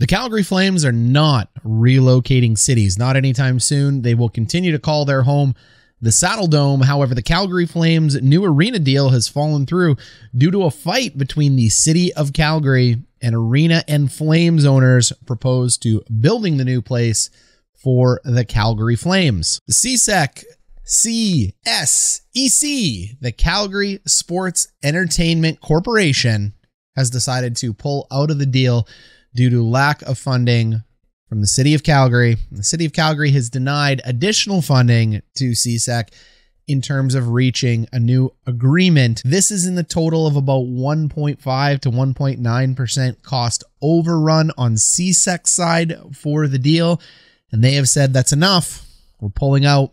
The Calgary Flames are not relocating cities, not anytime soon. They will continue to call their home the Saddledome. However, the Calgary Flames' new arena deal has fallen through due to a fight between the city of Calgary and Arena and Flames owners proposed to building the new place for the Calgary Flames. The CSEC, the Calgary Sports Entertainment Corporation, has decided to pull out of the deal due to lack of funding from the city of Calgary. The city of Calgary has denied additional funding to CSEC in terms of reaching a new agreement. This is in the total of about 1.5 to 1.9% cost overrun on CSEC's side for the deal. And they have said that's enough. We're pulling out.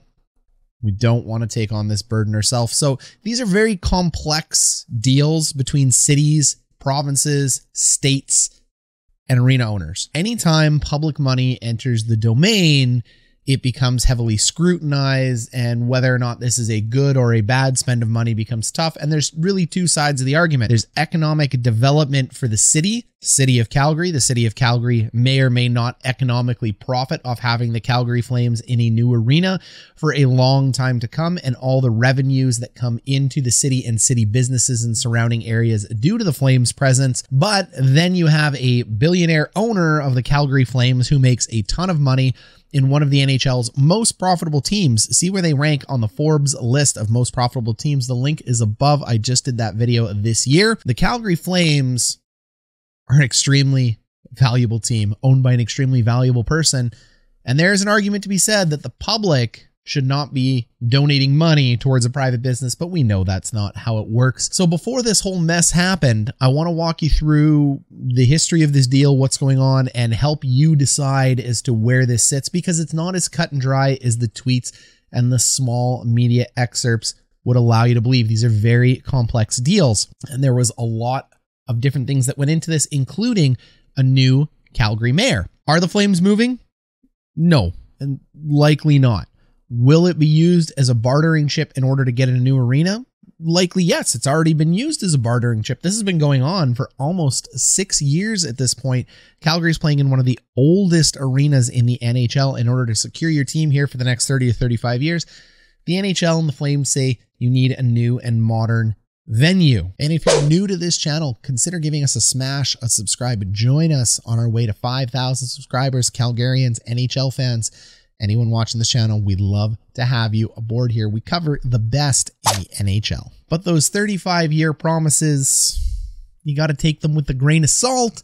We don't want to take on this burden ourselves. So these are very complex deals between cities, provinces, states, and arena owners. Anytime public money enters the domain, it becomes heavily scrutinized, and whether or not this is a good or a bad spend of money becomes tough. And there's really two sides of the argument. There's economic development for the city of Calgary. The city of Calgary may or may not economically profit off having the Calgary Flames in a new arena for a long time to come, and all the revenues that come into the city and city businesses and surrounding areas due to the Flames' presence. But then you have a billionaire owner of the Calgary Flames who makes a ton of money in one of the NHL's most profitable teams. See where they rank on the Forbes list of most profitable teams. The link is above. I just did that video this year. The Calgary Flames are an extremely valuable team owned by an extremely valuable person. And there's an argument to be said that the public should not be donating money towards a private business, but we know that's not how it works. So before this whole mess happened, I want to walk you through the history of this deal, what's going on, and help you decide as to where this sits, because it's not as cut and dry as the tweets and the small media excerpts would allow you to believe. These are very complex deals, and there was a lot of different things that went into this, including a new Calgary mayor. Are the Flames moving? No, and likely not. Will it be used as a bartering chip in order to get in a new arena? Likely yes. It's already been used as a bartering chip. This has been going on for almost 6 years at this point. Calgary's playing in one of the oldest arenas in the NHL. In order to secure your team here for the next 30 to 35 years, the NHL and the Flames say you need a new and modern venue. And if you're new to this channel, consider giving us a smash, a subscribe. Join us on our way to 5,000 subscribers, Calgarians, NHL fans. Anyone watching this channel, we'd love to have you aboard here. We cover the best in the NHL. But those 35-year promises, you got to take them with a grain of salt,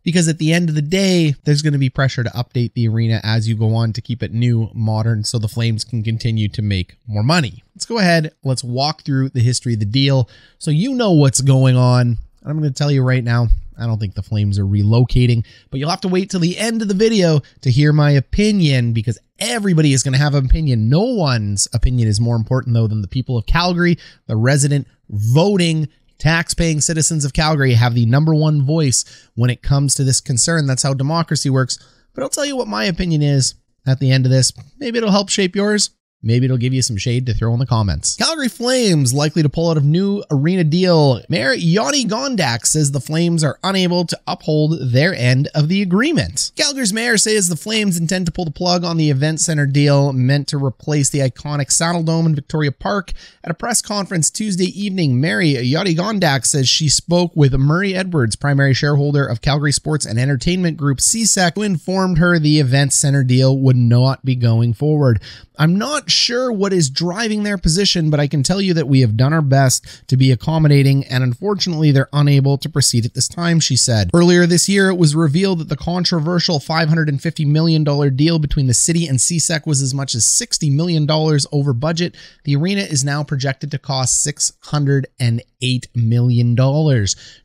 because at the end of the day, there's going to be pressure to update the arena as you go on to keep it new, modern, so the Flames can continue to make more money. Let's go ahead. Let's walk through the history of the deal so you know what's going on. I'm going to tell you right now, I don't think the Flames are relocating, but you'll have to wait till the end of the video to hear my opinion, because everybody is going to have an opinion. No one's opinion is more important, though, than the people of Calgary. The resident, voting, tax-paying citizens of Calgary have the #1 voice when it comes to this concern. That's how democracy works. But I'll tell you what my opinion is at the end of this. Maybe it'll help shape yours. Maybe it'll give you some shade to throw in the comments. Calgary Flames likely to pull out of new arena deal. Mayor Jyoti Gondek says the Flames are unable to uphold their end of the agreement. Calgary's mayor says the Flames intend to pull the plug on the event center deal meant to replace the iconic Saddledome in Victoria Park. At a press conference Tuesday evening, Mayor Jyoti Gondek says she spoke with Murray Edwards, primary shareholder of Calgary Sports and Entertainment Group CSEC, who informed her the event center deal would not be going forward. I'm not sure what is driving their position, but I can tell you that we have done our best to be accommodating, and unfortunately they're unable to proceed at this time, she said. Earlier this year, it was revealed that the controversial $550 million deal between the city and CSEC was as much as $60 million over budget. The arena is now projected to cost $608 million.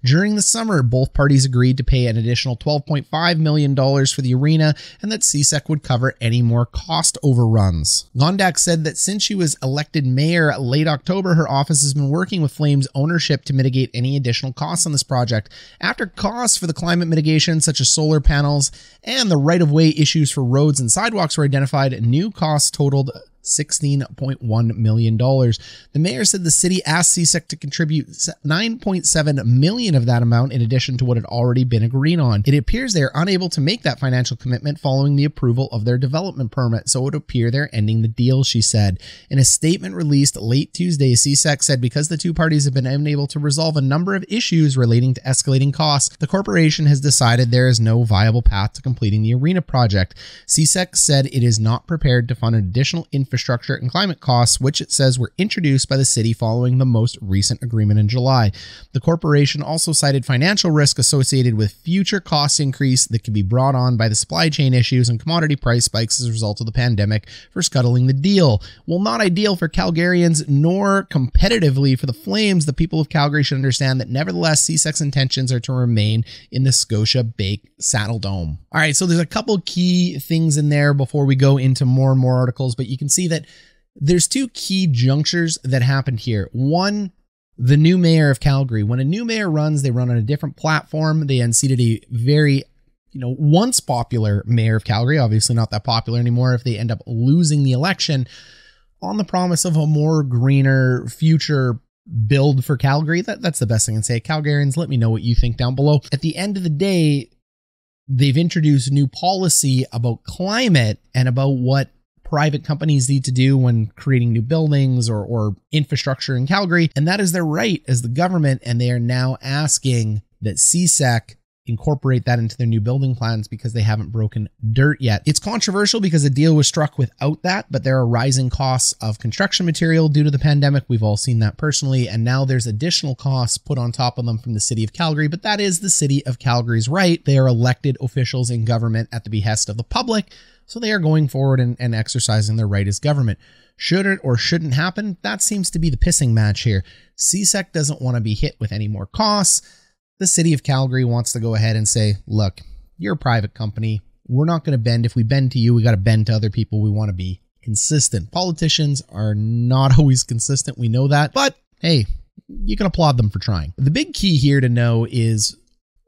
During the summer, both parties agreed to pay an additional $12.5 million for the arena, and that CSEC would cover any more cost overruns. Gondek said that since she was elected mayor late October, her office has been working with Flames ownership to mitigate any additional costs on this project. After costs for the climate mitigation, such as solar panels, and the right-of-way issues for roads and sidewalks were identified, new costs totaled $16.1 million. The mayor said the city asked CSEC to contribute $9.7 million of that amount in addition to what had already been agreed on. It appears they are unable to make that financial commitment following the approval of their development permit, so it would appear they're ending the deal, she said. In a statement released late Tuesday, CSEC said because the two parties have been unable to resolve a number of issues relating to escalating costs, the corporation has decided there is no viable path to completing the arena project. CSEC said it is not prepared to fund additional infrastructure and climate costs, which it says were introduced by the city following the most recent agreement in July. The corporation also cited financial risk associated with future cost increase that could be brought on by the supply chain issues and commodity price spikes as a result of the pandemic for scuttling the deal. While not ideal for Calgarians nor competitively for the Flames, the people of Calgary should understand that nevertheless, CSEC's intentions are to remain in the Scotia Bank Saddledome. All right, so there's a couple key things in there before we go into more and more articles, but you can see that there's two key junctures that happened here. One, the new mayor of Calgary. When a new mayor runs, they run on a different platform. They unseated a very, once popular mayor of Calgary, obviously not that popular anymore if they end up losing the election, on the promise of a more greener future build for Calgary. That's the best thing I can say. Calgarians, let me know what you think down below. At the end of the day, they've introduced new policy about climate and about what private companies need to do when creating new buildings or infrastructure in Calgary. And that is their right as the government. And they are now asking that CSEC incorporate that into their new building plans because they haven't broken dirt yet. It's controversial because a deal was struck without that, but there are rising costs of construction material due to the pandemic. We've all seen that personally. And now there's additional costs put on top of them from the city of Calgary, but that is the city of Calgary's right. They are elected officials in government at the behest of the public. So they are going forward and exercising their right as government. Should it or shouldn't happen? That seems to be the pissing match here. CSEC doesn't want to be hit with any more costs. The city of Calgary wants to go ahead and say, look, you're a private company. We're not going to bend. If we bend to you, we got to bend to other people. We want to be consistent. Politicians are not always consistent. We know that. But hey, you can applaud them for trying. The big key here to know is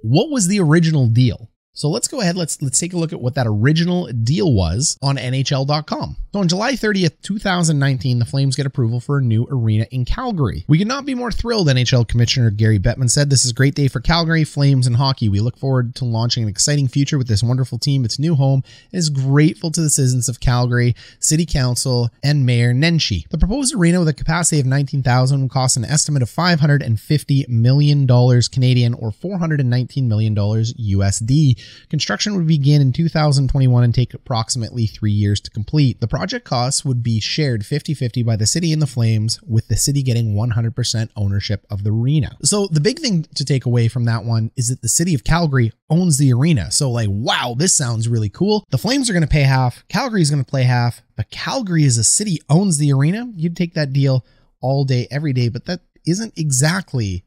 what was the original deal? So let's go ahead. Let's take a look at what that original deal was on NHL.com. So on July 30th, 2019, the Flames get approval for a new arena in Calgary. We could not be more thrilled, NHL Commissioner Gary Bettman said. This is a great day for Calgary, Flames, and hockey. We look forward to launching an exciting future with this wonderful team, its new home, and is grateful to the citizens of Calgary, City Council, and Mayor Nenshi. The proposed arena with a capacity of 19,000 will cost an estimate of $550 million Canadian or $419 million USD. Construction would begin in 2021 and take approximately 3 years to complete. The project costs would be shared 50-50 by the city and the Flames, with the city getting 100% ownership of the arena. So the big thing to take away from that one is that the city of Calgary owns the arena. So like, wow, this sounds really cool. The Flames are going to pay half, Calgary is going to play half, but Calgary as a city owns the arena. You'd take that deal all day, every day, but that isn't exactly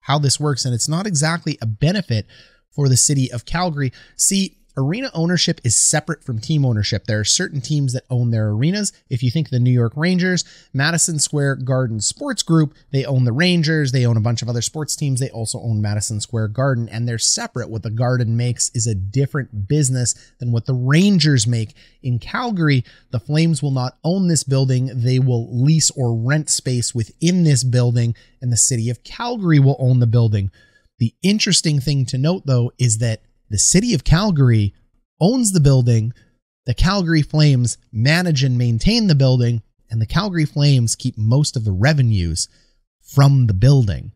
how this works, and it's not exactly a benefit for the city of Calgary. See, arena ownership is separate from team ownership. There are certain teams that own their arenas. If you think of the New York Rangers, Madison Square Garden Sports Group, they own the Rangers. They own a bunch of other sports teams. They also own Madison Square Garden, and they're separate. What the Garden makes is a different business than what the Rangers make. In Calgary, the Flames will not own this building. They will lease or rent space within this building, and the city of Calgary will own the building. The interesting thing to note, though, is that the city of Calgary owns the building, the Calgary Flames manage and maintain the building, and the Calgary Flames keep most of the revenues from the building.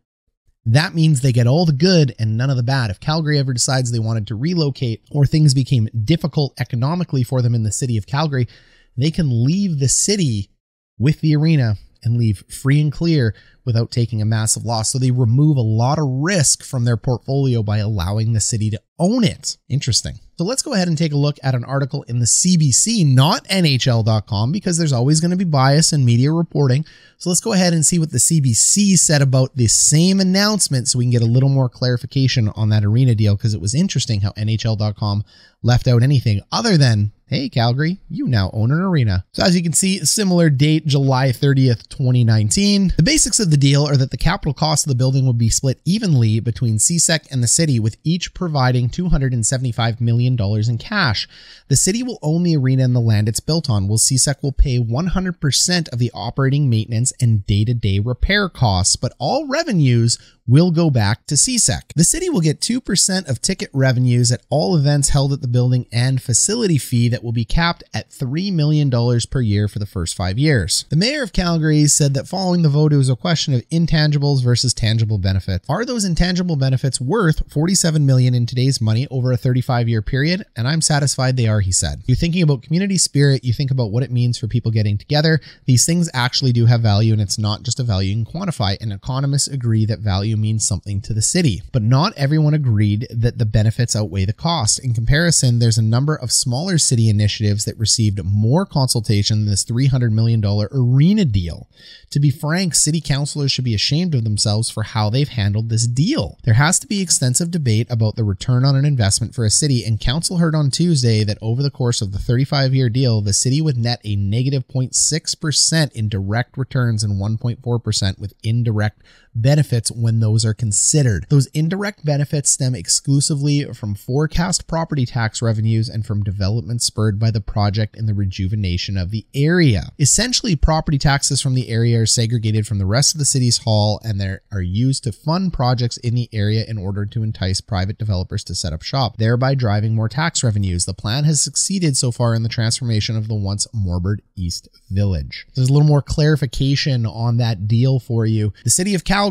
That means they get all the good and none of the bad. If Calgary ever decides they wanted to relocate or things became difficult economically for them in the city of Calgary, they can leave the city with the arena and leave free and clear without taking a massive loss. So they remove a lot of risk from their portfolio by allowing the city to own it. Interesting. So let's go ahead and take a look at an article in the CBC, not NHL.com, because there's always going to be bias in media reporting. So let's go ahead and see what the CBC said about the same announcement so we can get a little more clarification on that arena deal, because it was interesting how NHL.com left out anything other than, hey, hey, Calgary, you now own an arena. So as you can see, a similar date, July 30th, 2019. The basics of the deal are that the capital cost of the building will be split evenly between CSEC and the city, with each providing $275 million in cash. The city will own the arena and the land it's built on, while CSEC will pay 100% of the operating, maintenance, and day-to-day repair costs, but all revenues will go back to CSEC. The city will get 2% of ticket revenues at all events held at the building and facility fee that will be capped at $3 million per year for the first 5 years. The mayor of Calgary said that following the vote, it was a question of intangibles versus tangible benefits. Are those intangible benefits worth $47 million in today's money over a 35-year period? And I'm satisfied they are, he said. You're thinking about community spirit, you think about what it means for people getting together. These things actually do have value, and it's not just a value you can quantify, and economists agree that value means something to the city. But not everyone agreed that the benefits outweigh the cost. In comparison, there's a number of smaller city initiatives that received more consultation than this $300 million arena deal. To be frank, city councilors should be ashamed of themselves for how they've handled this deal. There has to be extensive debate about the return on an investment for a city, and council heard on Tuesday that over the course of the 35-year deal, the city would net a negative 0.6% in direct returns and 1.4% with indirect benefits when those are considered. Those indirect benefits stem exclusively from forecast property tax revenues and from development spurred by the project and the rejuvenation of the area. Essentially, property taxes from the area are segregated from the rest of the city's haul, and they are used to fund projects in the area in order to entice private developers to set up shop, thereby driving more tax revenues. The plan has succeeded so far in the transformation of the once morbid East Village. There's a little more clarification on that deal for you. The city of Calgary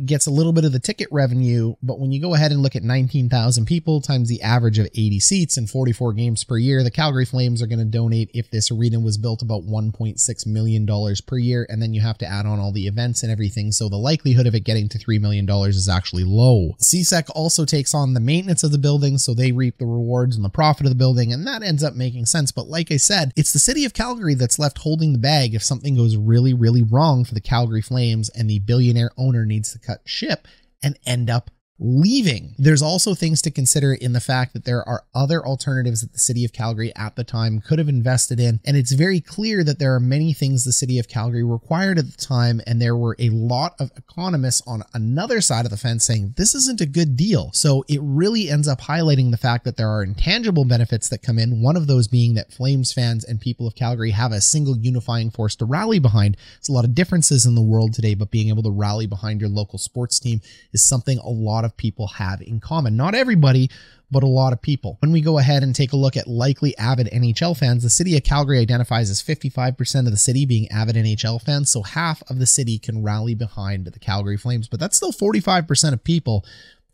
gets a little bit of the ticket revenue, but when you go ahead and look at 19,000 people times the average of 80 seats and 44 games per year, the Calgary Flames are going to donate, if this arena was built, about $1.6 million per year, and then you have to add on all the events and everything, so the likelihood of it getting to $3 million is actually low. CSEC also takes on the maintenance of the building, so they reap the rewards and the profit of the building, and that ends up making sense. But like I said, it's the city of Calgary that's left holding the bag if something goes really, really wrong for the Calgary Flames and the billionaire owner needs to cut ship and end up leaving. There's also things to consider in the fact that there are other alternatives that the city of Calgary at the time could have invested in, and it's very clear that there are many things the city of Calgary required at the time, and there were a lot of economists on another side of the fence saying this isn't a good deal. So it really ends up highlighting the fact that there are intangible benefits that come in, one of those being that Flames fans and people of Calgary have a single unifying force to rally behind. There's a lot of differences in the world today, but being able to rally behind your local sports team is something a lot of people have in common. Not everybody, but a lot of people. When we go ahead and take a look at likely avid NHL fans, the city of Calgary identifies as 55% of the city being avid NHL fans, so half of the city can rally behind the Calgary Flames, but that's still 45% of people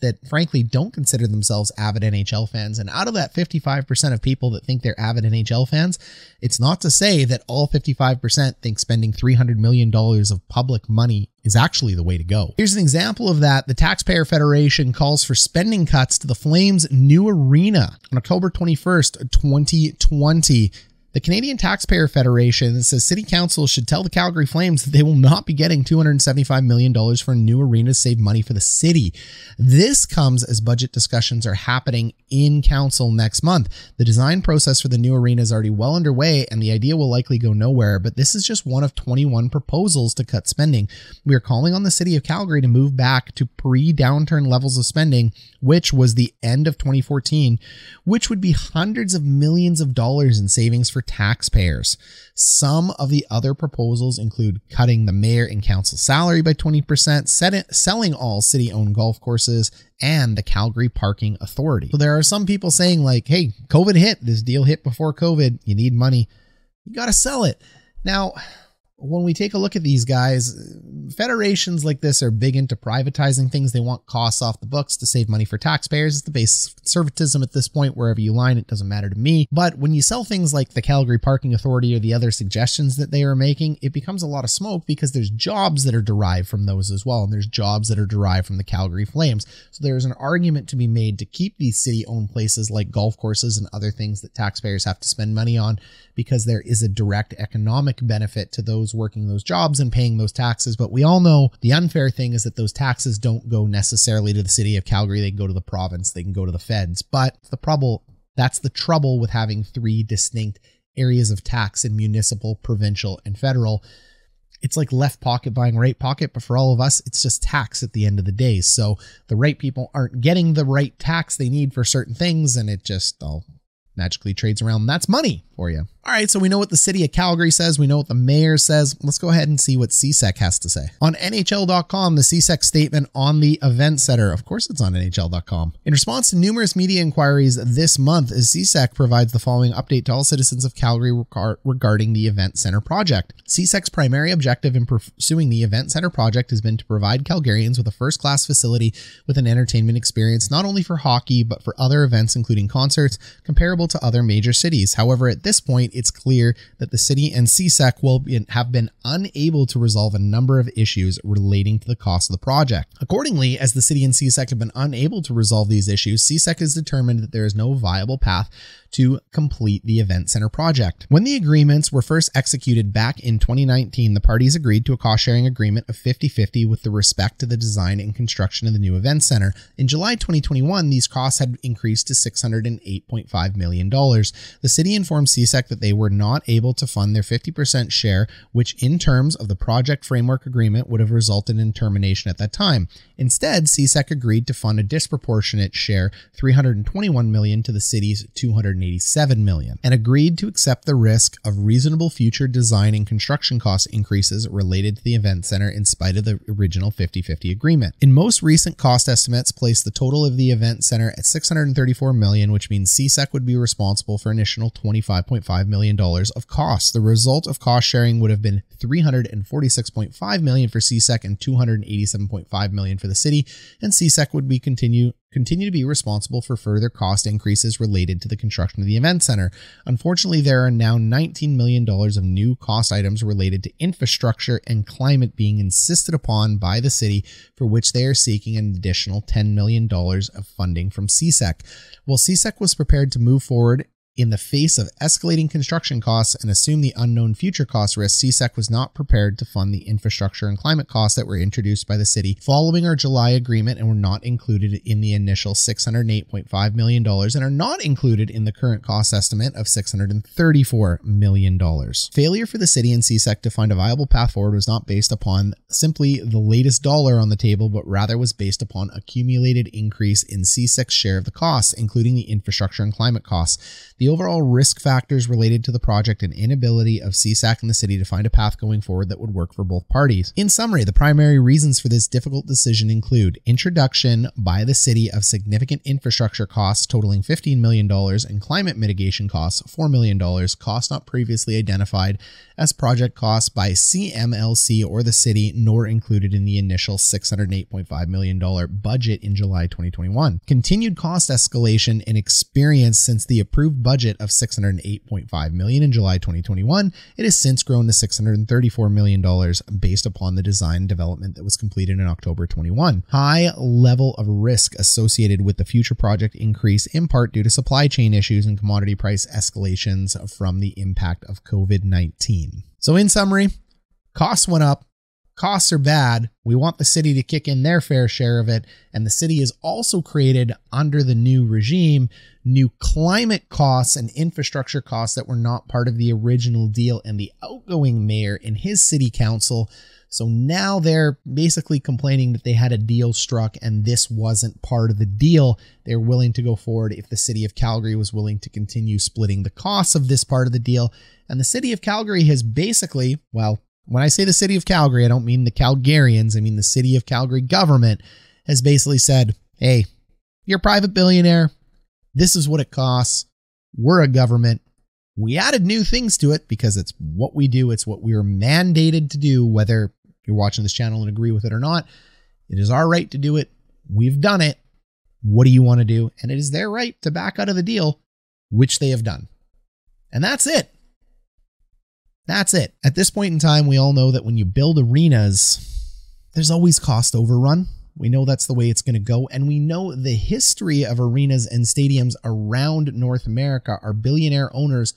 that frankly don't consider themselves avid NHL fans. And out of that 55% of people that think they're avid NHL fans, it's not to say that all 55% think spending $300 million of public money is actually the way to go. Here's an example of that. The Taxpayer Federation calls for spending cuts to the Flames' new arena on October 21st, 2020. The Canadian Taxpayer Federation says City Council should tell the Calgary Flames that they will not be getting $275 million for a new arena to save money for the city. This comes as budget discussions are happening in Council next month. The design process for the new arena is already well underway, and the idea will likely go nowhere, but this is just one of 21 proposals to cut spending. We are calling on the City of Calgary to move back to pre-downturn levels of spending, which was the end of 2014, which would be hundreds of millions of dollars in savings for taxpayers. Some of the other proposals include cutting the mayor and council salary by 20%, selling all city-owned golf courses, and the Calgary Parking Authority. So there are some people saying like, hey, COVID hit, this deal hit before COVID, you need money, you got to sell it. Now, when we take a look at these guys, federations like this are big into privatizing things. They want costs off the books to save money for taxpayers. It's the base of conservatism at this point. Wherever you line, it doesn't matter to me. But when you sell things like the Calgary Parking Authority or the other suggestions that they are making, it becomes a lot of smoke because there's jobs that are derived from those as well. And there's jobs that are derived from the Calgary Flames. So there's an argument to be made to keep these city-owned places like golf courses and other things that taxpayers have to spend money on, because there is a direct economic benefit to those working those jobs and paying those taxes. But we all know the unfair thing is that those taxes don't go necessarily to the city of Calgary. They can go to the province, they can go to the feds. But the problem That's the trouble with having 3 distinct areas of tax in municipal, provincial, and federal. It's like left pocket buying right pocket, but for all of us, it's just tax at the end of the day. So the right people aren't getting the right tax they need for certain things, and it just all magically trades around. That's money for you. All right, so we know what the city of Calgary says. We know what the mayor says. Let's go ahead and see what CSEC has to say. On NHL.com, the CSEC statement on the event center. Of course, it's on NHL.com. In response to numerous media inquiries this month, CSEC provides the following update to all citizens of Calgary regarding the event center project. CSEC's primary objective in pursuing the event center project has been to provide Calgarians with a first-class facility with an entertainment experience, not only for hockey, but for other events, including concerts, comparable to other major cities. However, at this point, it's clear that the city and CSEC have been unable to resolve a number of issues relating to the cost of the project. Accordingly, as the city and CSEC have been unable to resolve these issues, CSEC has determined that there is no viable path to complete the event center project. When the agreements were first executed back in 2019, the parties agreed to a cost-sharing agreement of 50-50 with respect to the design and construction of the new event center. In July 2021, these costs had increased to $608.5 million. The city informed CSEC that they were not able to fund their 50% share, which in terms of the project framework agreement would have resulted in termination at that time. Instead, CSEC agreed to fund a disproportionate share, $321 million to the city's $287 million, and agreed to accept the risk of reasonable future design and construction cost increases related to the event center in spite of the original 50-50 agreement. In most recent cost estimates, placed the total of the event center at $634 million, which means CSEC would be responsible for an additional $25.5 million of costs. The result of cost sharing would have been $346.5 million for CSEC and $287.5 million for the city, and CSEC would be continue to be responsible for further cost increases related to the construction of the event center. Unfortunately, there are now $19 million of new cost items related to infrastructure and climate being insisted upon by the city, for which they are seeking an additional $10 million of funding from CSEC. While CSEC was prepared to move forward in the face of escalating construction costs and assume the unknown future cost risk, CSEC was not prepared to fund the infrastructure and climate costs that were introduced by the city following our July agreement and were not included in the initial $608.5 million and are not included in the current cost estimate of $634 million. Failure for the city and CSEC to find a viable path forward was not based upon simply the latest dollar on the table, but rather was based upon accumulated increase in CSEC's share of the costs, including the infrastructure and climate costs. The overall risk factors related to the project and inability of CSEC and the city to find a path going forward that would work for both parties. In summary, the primary reasons for this difficult decision include introduction by the city of significant infrastructure costs totaling $15 million and climate mitigation costs $4 million, costs not previously identified as project costs by CMLC or the city, nor included in the initial $608.5 million budget in July 2021. Continued cost escalation and experience since the approved budget of $608.5 million in July 2021, it has since grown to $634 million based upon the design development that was completed in October 21. High level of risk associated with the future project increase in part due to supply chain issues and commodity price escalations from the impact of COVID-19. So in summary, costs went up. Costs are bad. We want the city to kick in their fair share of it. And the city has also created, under the new regime, new climate costs and infrastructure costs that were not part of the original deal. And the outgoing mayor and his city council, so now they're basically complaining that they had a deal struck and this wasn't part of the deal. They're willing to go forward if the city of Calgary was willing to continue splitting the costs of this part of the deal. And the city of Calgary has basically, well, when I say the city of Calgary, I don't mean the Calgarians. I mean the city of Calgary government has basically said, hey, you're a private billionaire. This is what it costs. We're a government. We added new things to it because it's what we do. It's what we are mandated to do, whether you're watching this channel and agree with it or not. It is our right to do it. We've done it. What do you want to do? And it is their right to back out of the deal, which they have done. And that's it. That's it. At this point in time, we all know that when you build arenas, there's always cost overrun. We know that's the way it's going to go. And we know the history of arenas and stadiums around North America. Our billionaire owners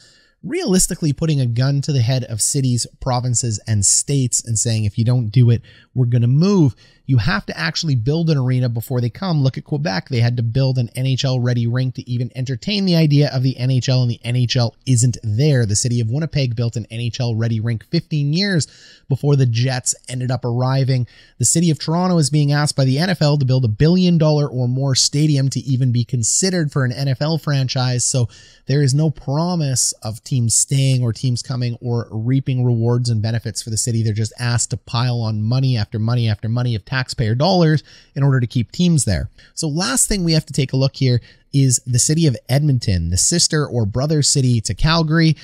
realistically putting a gun to the head of cities, provinces, and states and saying, if you don't do it, we're going to move. You have to actually build an arena before they come. Look at Quebec. They had to build an NHL-ready rink to even entertain the idea of the NHL, and the NHL isn't there. The city of Winnipeg built an NHL-ready rink 15 years before the Jets ended up arriving. The city of Toronto is being asked by the NFL to build $1 billion or more stadium to even be considered for an NFL franchise. So there is no promise of teams staying or teams coming or reaping rewards and benefits for the city. They're just asked to pile on money after money after money of taxpayer dollars in order to keep teams there. So last thing we have to take a look here is the city of Edmonton, the sister or brother city to Calgary.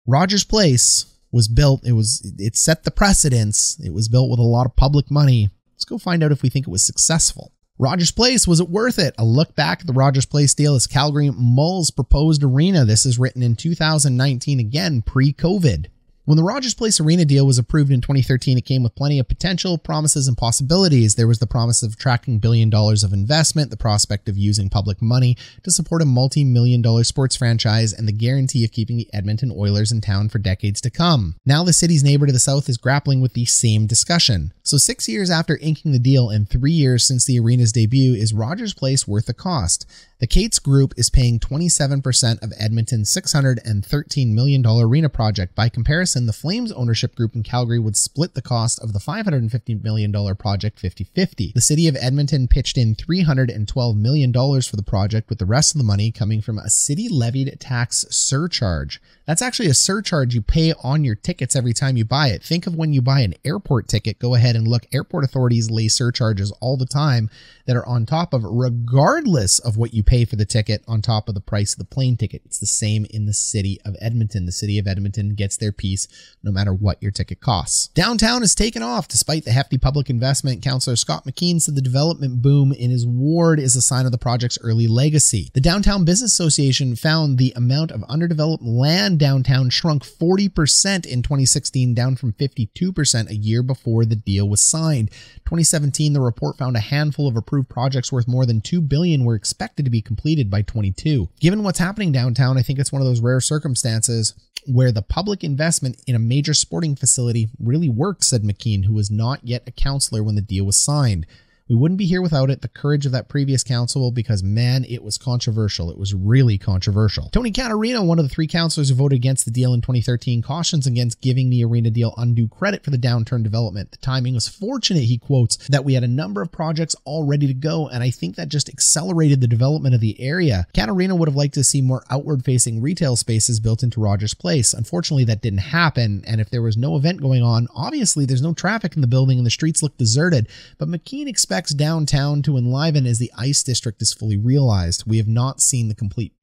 Rogers Place was built. It set the precedence. It was built with a lot of public money. Let's go find out if we think it was successful. Rogers Place, was it worth it? A look back at the Rogers Place deal is Calgary Mulls proposed arena. This is written in 2019, again, pre-COVID. When the Rogers Place Arena deal was approved in 2013, it came with plenty of potential, promises, and possibilities. There was the promise of attracting $1 billion of investment, the prospect of using public money to support a multi-million-dollar sports franchise, and the guarantee of keeping the Edmonton Oilers in town for decades to come. Now the city's neighbor to the south is grappling with the same discussion. So 6 years after inking the deal and 3 years since the arena's debut, is Rogers Place worth the cost? The Cates Group is paying 27% of Edmonton's $613 million arena project. By comparison, the Flames ownership group in Calgary would split the cost of the $550 million project 50-50. The city of Edmonton pitched in $312 million for the project, with the rest of the money coming from a city-levied tax surcharge. That's actually a surcharge you pay on your tickets every time you buy it. Think of when you buy an airport ticket. Go ahead and look. Airport authorities lay surcharges all the time that are on top of, regardless of what you pay for the ticket, on top of the price of the plane ticket. It's the same in the city of Edmonton. The city of Edmonton gets their piece no matter what your ticket costs. Downtown has taken off despite the hefty public investment. Councillor Scott McKean said the development boom in his ward is a sign of the project's early legacy. The Downtown Business Association found the amount of underdeveloped land downtown shrunk 40% in 2016, down from 52% a year before the deal was signed. 2017, the report found a handful of approved projects worth more than $2 billion were expected to be completed by 22. Given what's happening downtown, I think it's one of those rare circumstances where the public investment in a major sporting facility really worked, said McKean, who was not yet a councillor when the deal was signed. We wouldn't be here without it, the courage of that previous council, because, man, it was controversial. It was really controversial. Tony Catarino, one of the 3 councillors who voted against the deal in 2013, cautions against giving the arena deal undue credit for the downturn development. The timing was fortunate, he quotes, that we had a number of projects all ready to go, and I think that just accelerated the development of the area. Catarino would have liked to see more outward-facing retail spaces built into Rogers Place. Unfortunately, that didn't happen, and if there was no event going on, obviously there's no traffic in the building and the streets look deserted, but McKean expects downtown to enliven as the ICE district is fully realized. We have not seen the complete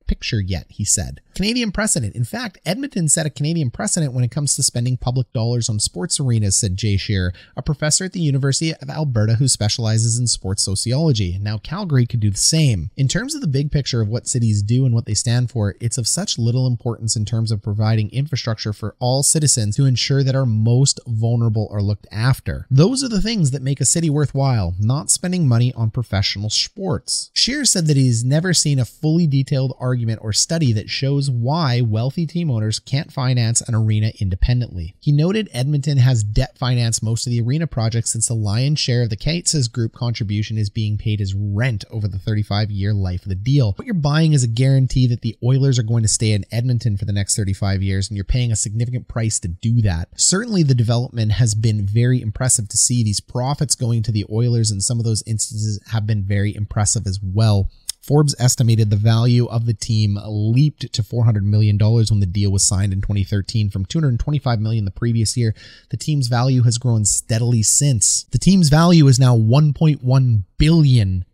picture yet, he said. Canadian precedent. In fact, Edmonton set a Canadian precedent when it comes to spending public dollars on sports arenas, said Jay Shearer, a professor at the University of Alberta who specializes in sports sociology. Now Calgary could do the same. In terms of the big picture of what cities do and what they stand for, it's of such little importance in terms of providing infrastructure for all citizens to ensure that our most vulnerable are looked after. Those are the things that make a city worthwhile, not spending money on professional sports. Shearer said that he's never seen a fully detailed argument or study that shows why wealthy team owners can't finance an arena independently. He noted Edmonton has debt financed most of the arena projects since the lion's share of the Cates Group contribution is being paid as rent over the 35-year life of the deal. What you're buying is a guarantee that the Oilers are going to stay in Edmonton for the next 35 years, and you're paying a significant price to do that. Certainly the development has been very impressive to see. These profits going to the Oilers in some of those instances have been very impressive as well. Forbes estimated the value of the team leaped to $400 million when the deal was signed in 2013 from $225 million the previous year. The team's value has grown steadily since. The team's value is now $1.1 billion.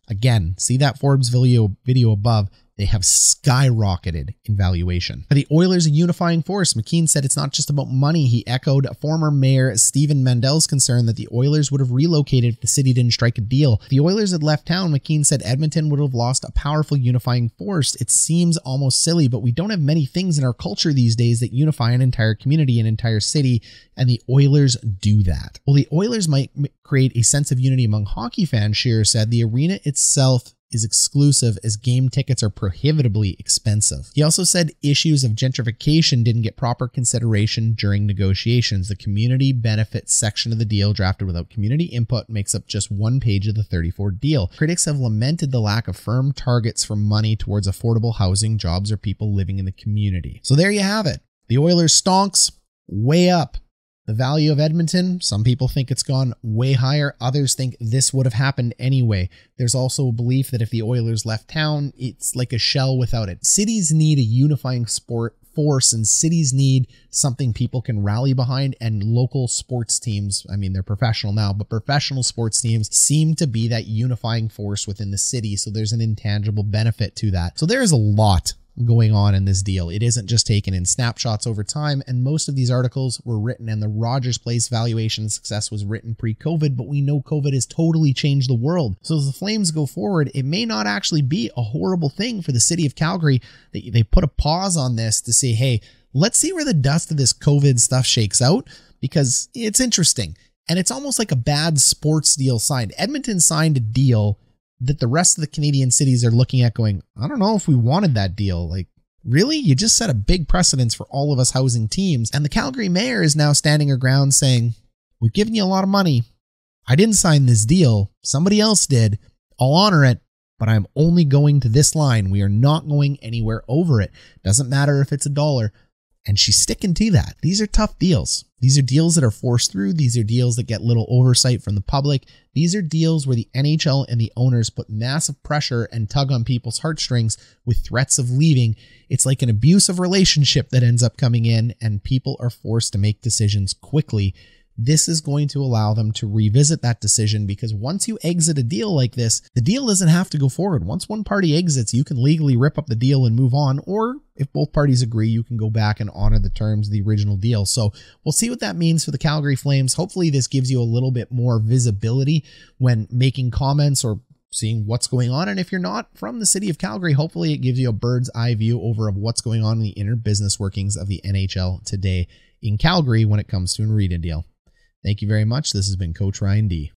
Again, see that Forbes video above. They have skyrocketed in valuation. For the Oilers, a unifying force. McKean said it's not just about money. He echoed former Mayor Stephen Mandel's concern that the Oilers would have relocated if the city didn't strike a deal. If the Oilers had left town, McKean said Edmonton would have lost a powerful unifying force. It seems almost silly, but we don't have many things in our culture these days that unify an entire community, an entire city, and the Oilers do that. Well, the Oilers might create a sense of unity among hockey fans, Shearer said. The arena itself is exclusive as game tickets are prohibitively expensive. He also said issues of gentrification didn't get proper consideration during negotiations. The community benefits section of the deal drafted without community input makes up just one page of the 34 deal. Critics have lamented the lack of firm targets for money towards affordable housing, jobs, or people living in the community. So there you have it. The Oilers stonks way up. The value of Edmonton, some people think it's gone way higher. Others think this would have happened anyway. There's also a belief that if the Oilers left town, it's like a shell without it. Cities need a unifying sport force, and cities need something people can rally behind, and local sports teams, I mean, they're professional now, but professional sports teams seem to be that unifying force within the city. So there's an intangible benefit to that. So there is a lot going on in this deal. It isn't just taken in snapshots over time, and most of these articles were written, and the Rogers Place valuation success was written pre-COVID, but we know COVID has totally changed the world. So as the Flames go forward, it may not actually be a horrible thing for the city of Calgary that they put a pause on this to say, hey, let's see where the dust of this COVID stuff shakes out, because it's interesting. And it's almost like a bad sports deal signed. Edmonton signed a deal that the rest of the Canadian cities are looking at going, I don't know if we wanted that deal. Like, really? You just set a big precedence for all of us housing teams. And the Calgary mayor is now standing her ground saying, we've given you a lot of money. I didn't sign this deal. Somebody else did. I'll honor it, but I'm only going to this line. We are not going anywhere over it. Doesn't matter if it's $1. And she's sticking to that. These are tough deals. These are deals that are forced through. These are deals that get little oversight from the public. These are deals where the NHL and the owners put massive pressure and tug on people's heartstrings with threats of leaving. It's like an abusive relationship that ends up coming in, and people are forced to make decisions quickly. This is going to allow them to revisit that decision, because once you exit a deal like this, the deal doesn't have to go forward. Once one party exits, you can legally rip up the deal and move on, or if both parties agree, you can go back and honor the terms of the original deal. So we'll see what that means for the Calgary Flames. Hopefully this gives you a little bit more visibility when making comments or seeing what's going on. And if you're not from the city of Calgary, hopefully it gives you a bird's eye view over of what's going on in the inner business workings of the NHL today in Calgary when it comes to an arena deal. Thank you very much. This has been Coach Ryan D.